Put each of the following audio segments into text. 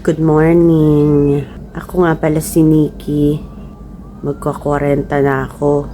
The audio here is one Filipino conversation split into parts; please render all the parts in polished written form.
Good morning. Ako nga pala si Nikki. Magka-40 na ako.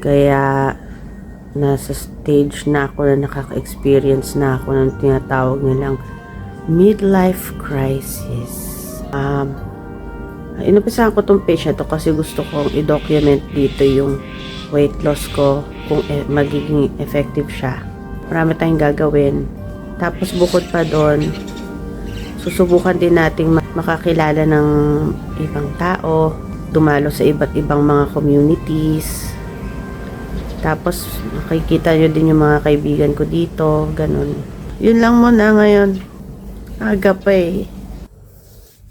Kaya nasa stage na ako na nakaka-experience na ako ng tinatawag nilang midlife crisis. Inumpisahan ko tong page na to kasi gusto kong i-document dito yung weight loss ko kung magiging effective siya. Marami tayong gagawin. Tapos bukod pa doon, susubukan din nating makakilala ng ibang tao, dumalo sa iba't ibang mga communities. Tapos makikita nyo din yung mga kaibigan ko dito, ganun. Yun lang muna ngayon. Aga pa eh.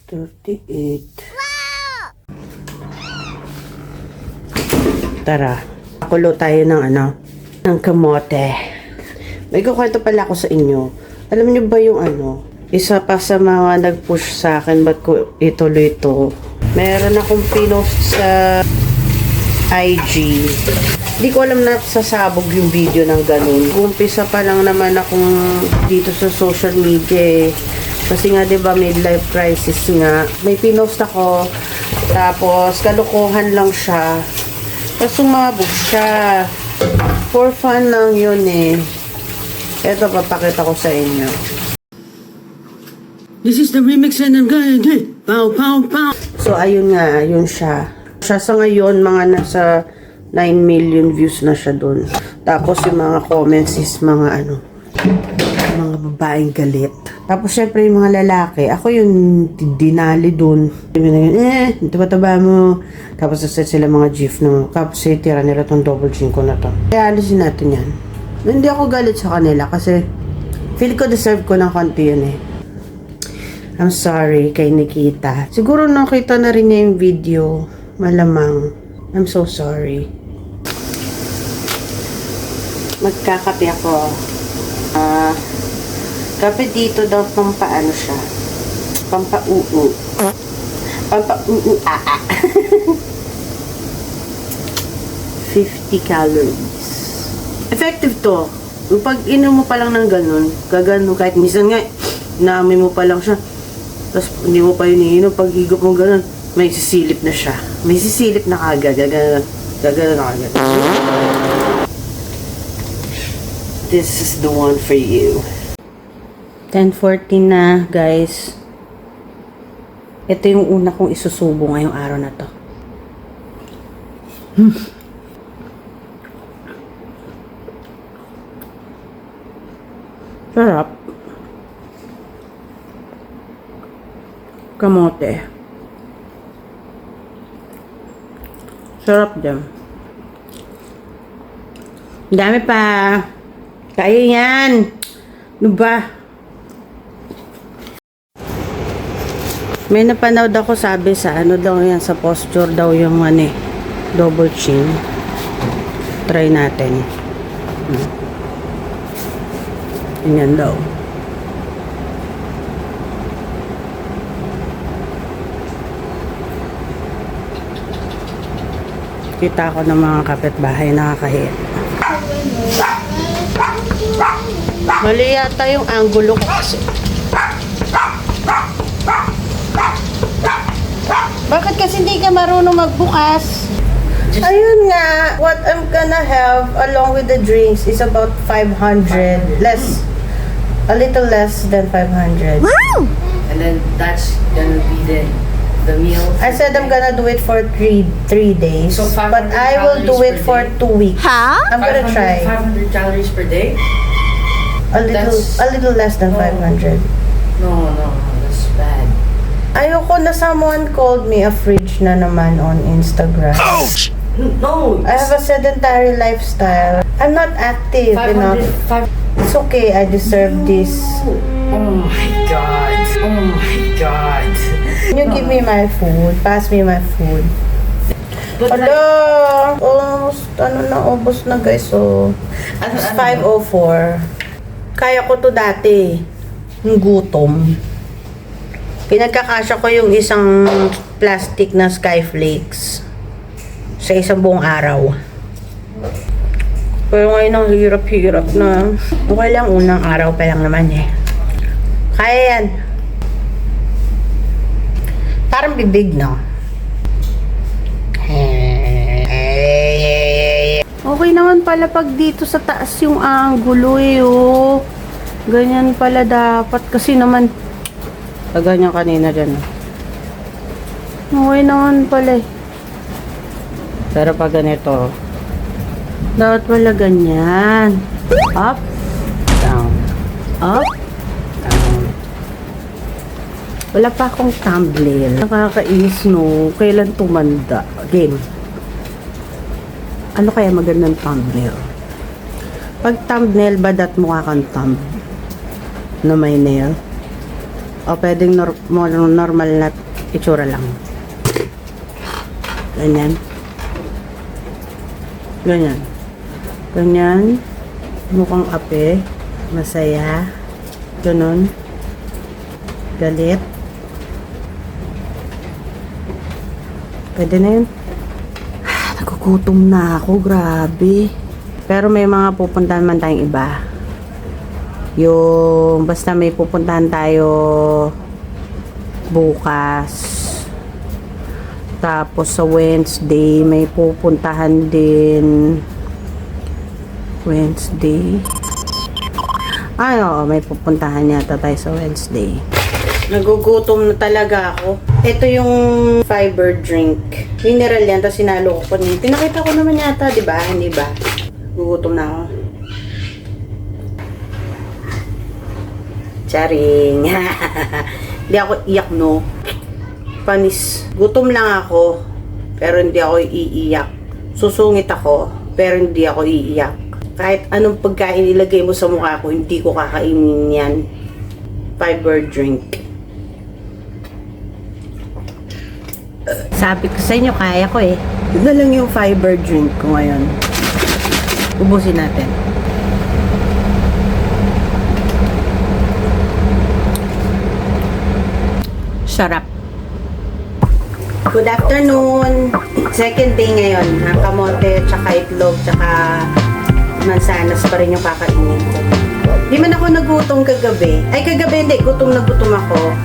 38. Tara, pakulo tayo ng kamote. May kukwento pala ako sa inyo. Alam niyo ba yung isa pa sa mga nag-push sa akin, ba't ko ituloy ito? Meron akong pinost sa IG. Hindi ko alam na sasabog yung video ng ganun. Umpisa pa lang naman akong dito sa social media eh. Kasi nga diba midlife crisis nga. May pinost ako, tapos kalukuhan lang siya. Tapos sumabog siya. For fun lang yun eh. Ito, papakita ko sa inyo. This is the remix and I'm gonna do it. Pow, pow, pow. So, ayun nga, yun siya. Siya sa ngayon, mga nasa 9 million views na siya dun. Tapos, yung mga comments is mga mga babaeng galit. Tapos, syempre, yung mga lalaki, ako yung dinali dun. Taba-taba mo. Tapos, naset sila mga gif na, tapos, tira nila tong double chin ko na to. Kaya, alisin natin yan. Hindi ako galit sa kanila kasi feel ko deserve ko ng konti yun eh. I'm sorry kay Nikita. Siguro nakita na rin niya yung video. Malamang. I'm so sorry. Magkakape ako. Kape dito daw pampaano siya. Pampa-uu. Pampa-uu-aa. 50 calories. Effective to. Pag inom mo pa lang ng ganun, gagano kahit minsan nga, naamoy mo pa lang siya. Tapos hindi mo pa yun iinom, pag higop mo ganun, may sisilip na siya. May sisilip na kagad, gagano na kagad. This is the one for you. 10:40 na, guys. Ito yung una kong isusubo ngayong araw na to. Sarap. Kamote. Sarap dyan. Dami pa. Kaya yan. Ano ba? May napanood ako, sabi sa daw yan, sa posture daw yung double chin. Try natin. Ganyan daw. Kita ko ng mga kapitbahay nakakahiya. Mali yata yung angulo ko kasi. Bakit kasi hindi ka marunong magbukas? Ayun nga, what I'm gonna have along with the drinks is about 500. A little less than 500. Wow! And then that's gonna be the meal. I said I'm gonna do it for three days. So but I will do it for 2 weeks. Huh? I'm gonna try. 500 calories per day? A little less than 500. No, that's bad. Ayoko na someone called me a fridge na naman on Instagram. Ouch! No! I have a sedentary lifestyle. I'm not active enough. It's okay, I deserve this. Oh my god. Oh my god. Can you give me my food? Pass me my food. Hello! Almost, ubos na guys. So, it's 5:04. Kaya ko to dati. Yung gutom. Pinagkakasya ko yung isang plastic na Skyflakes sa isang buong araw. Pero ngayon ang hirap-hirap na. Okay lang, unang araw pa lang naman eh. Kaya yan. Parang bibig, no? Okay naman pala pag dito sa taas yung angulo eh, oh. Ganyan pala dapat. Kasi naman, ganyan kanina dyan. Okay naman pala eh. Pero pag ganito, dapat pala ganyan. Up, down, up, down. Wala pa akong thumbnail. Nakakainis, no? Kailan tumanda? Game. Ano kaya magandang thumbnail? Pag thumbnail ba dat mukha kang thumb na may nail? O pwedeng normal na itsura lang? Ganyan. Ganyan. Ganyan. Mukhang ape. Masaya. Ganon. Galit. Pwede na yun. Nagugutom na ako. Grabe. Pero may mga pupuntahan man tayong iba. Yung basta may pupuntahan tayo bukas. Tapos sa Wednesday may pupuntahan din. Wednesday. Oo, may pupuntahan yata tayo sa Wednesday. Nagugutom na talaga ako. Ito yung fiber drink. Mineral yan, tapos sinalo ko niya. Pinakita ko naman yata, di ba? Hindi ba? Gugutom na ako. Charing. Hindi ako iyak, no? Panis. Gutom lang ako, pero hindi ako iiyak. Susungit ako, pero hindi ako iiyak. Kahit anong pagkain ilagay mo sa mukha ko, hindi ko kakainin yan. Fiber drink. Sabi ko sa inyo, kaya ko eh. Yun na lang yung fiber drink ko ngayon. Ubusin natin. Sarap. Good afternoon. Second day ngayon. Kamote, tsaka itlog, tsaka mansanas pa rin yung kakainin ko. Di man ako nagutom kagabi. Ay, kagabi hindi. Gutom na gutom ako.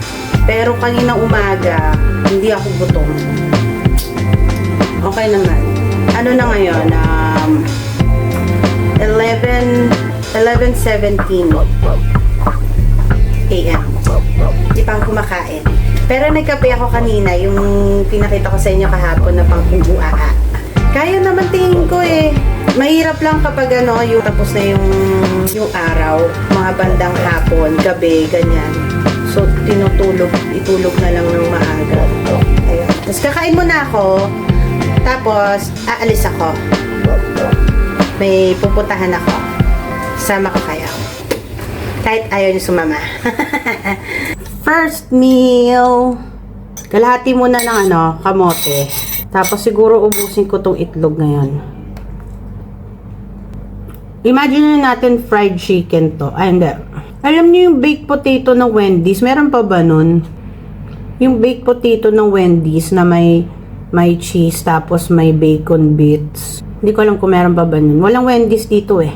Pero kaninang umaga, hindi ako gutom. Okay naman. Ano na ngayon? 11:17 a.m. Di pa ako kumakain. Pero nagkape ako kanina, yung pinakita ko sa inyo kahapon na pang uaa. Kaya naman tingin ko eh. Mahirap lang kapag yung tapos na yung araw, mga bandang hapon, gabi, ganyan. So, itulog na lang ng maaga. Ayun. Tapos kakain muna ako, tapos aalis ako. May pupuntahan ako. Sama ko kayo. Kahit ayaw niyo sumama. First meal. Kalahati muna ng kamote. Tapos siguro ubusin ko tong itlog ngayon. Imagine natin fried chicken to. Ay, hindi. Alam niyo yung baked potato ng Wendy's? Meron pa ba nun? Yung baked potato ng Wendy's na may cheese tapos may bacon bits. Hindi ko alam kung meron pa ba nun. Walang Wendy's dito eh.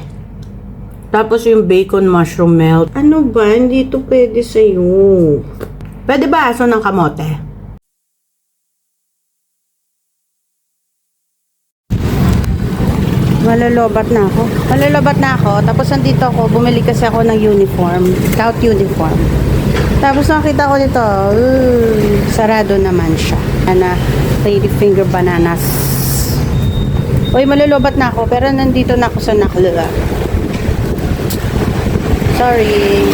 Tapos yung bacon mushroom melt. Ano ba? Hindi ito pwede sa'yo. Pwede ba aso ng kamote? Malalobat na ako. Tapos nandito ako. Bumili kasi ako ng uniform. Scout uniform. Tapos nakita ko dito. Sarado naman siya. Lady finger bananas. Uy, malalobat na ako. Pero nandito na ako sa Nakla. Sorry.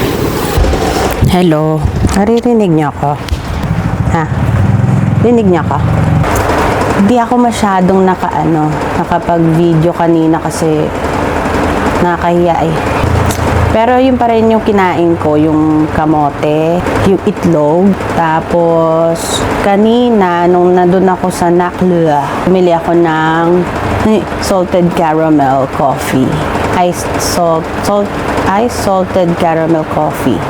Hello. Naririnig niyo ako? Ha? Rinig niyo ako? Hindi ako masyadong nakapag-video kanina kasi nakakahiya eh. Pero yun pa rin yung kinain ko, yung kamote, yung itlog. Tapos, kanina, nung nandun ako sa Nakla, bumili ako ng salted caramel coffee. Iced salted caramel coffee.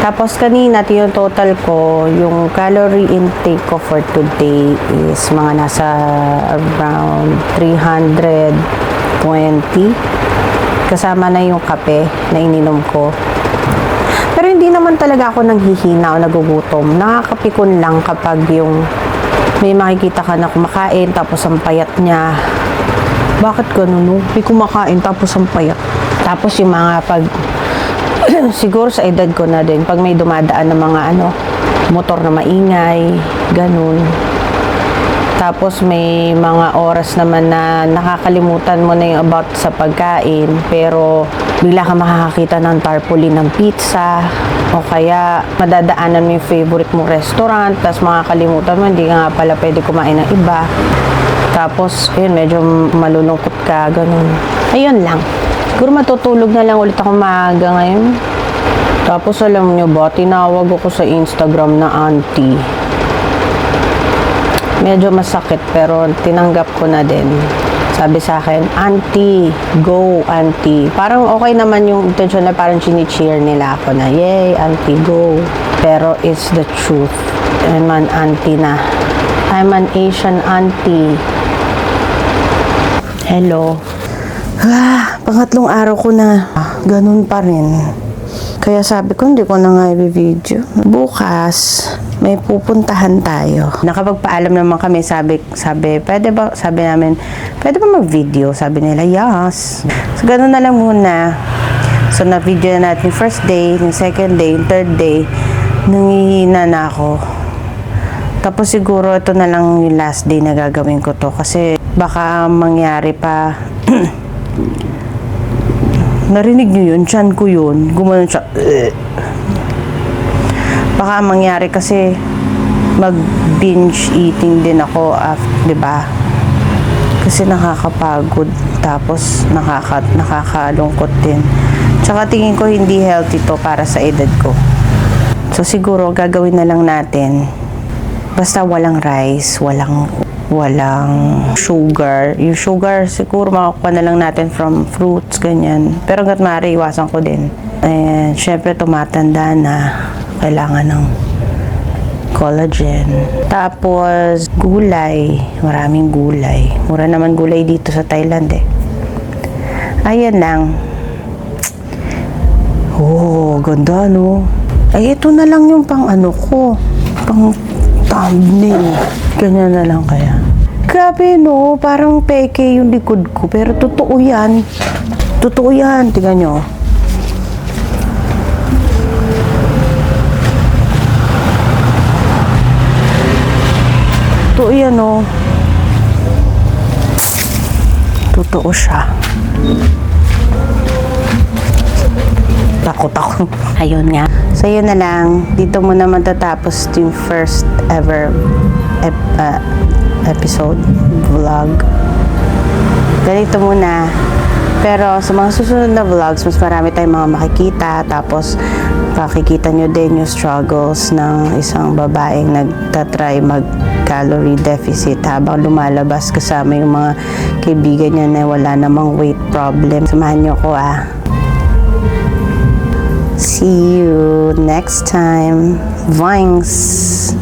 Tapos kanina, total ko, yung calorie intake ko for today is mga nasa around 320. Kasama na yung kape na ininom ko. Pero hindi naman talaga ako nanghihina o nagugutom. Nakakapikon lang kapag yung may makikita ka na kumakain tapos ang payat niya. Bakit ganun, no? May kumakain tapos ang payat. Tapos yung mga pag siguro sa edad ko na din, pag may dumadaan ng mga motor na maingay, ganun. Tapos may mga oras naman na nakakalimutan mo na yung about sa pagkain, pero bigla ka makakakita ng tarpaulin ng pizza, o kaya madadaanan mo yung favorite mong restaurant, tapos makakalimutan mo, hindi ka nga pala pwede kumain ng iba. Tapos, yun, medyo malulungkot ka, ganun. Ayun lang. Siguro matutulog na lang ulit ako maaga ngayon. Tapos alam nyo ba, tinawag ako sa Instagram na auntie. Medyo masakit pero tinanggap ko na din. Sabi sa akin, auntie, go auntie. Parang okay naman yung intention na parang chini-cheer nila ako na, yay, auntie, go. Pero it's the truth. I'm an auntie na. I'm an Asian auntie. Hello. Pangatlong araw ko na ganun pa rin. Kaya sabi ko, hindi ko na nga i-video. Bukas, may pupuntahan tayo. Nakapagpaalam naman kami, sabi, pwede ba, sabi namin, pwede ba mag-video? Sabi nila, yes. So, ganun na lang muna. So, na-video na natin yung first day, yung second day, yung third day. Nangihina na ako. Tapos siguro, ito na lang yung last day na gagawin ko to. Kasi, baka mangyari pa, narinig nyo yun, tiyan ko yun, gumanon siya. Baka mangyari kasi mag-binge eating din ako, diba? Kasi nakakapagod, tapos nakakalungkot din. Tsaka tingin ko hindi healthy to para sa edad ko. So siguro gagawin na lang natin, basta walang rice, walang sugar. Yung sugar, siguro makakuha na lang natin from fruits, ganyan. Pero hanggat maaari, iwasan ko din. And syempre, tumatanda na. Kailangan ng collagen. Tapos, gulay. Maraming gulay. Mura naman gulay dito sa Thailand eh. Ayan lang. Oh, ganda no? Ay, ito na lang yung pang ko. Pang thumbnail. Ganyan na lang kaya. Grabe no, parang peke yung likod ko. Pero totoo yan. Totoo yan. Tingnan nyo. Totoo yan no. Totoo siya. Takot ako. Ayun nga. So yun na lang. Dito mo naman tatapos yung first ever episode, vlog. Ganito muna. Pero sa mga susunod na vlogs, mas marami tayong mga makikita. Tapos, makikita nyo din yung struggles ng isang babaeng nagtatry mag-calorie deficit habang lumalabas kasama yung mga kaibigan niya na wala namang weight problem. Samahan nyo ko See you next time. Vines.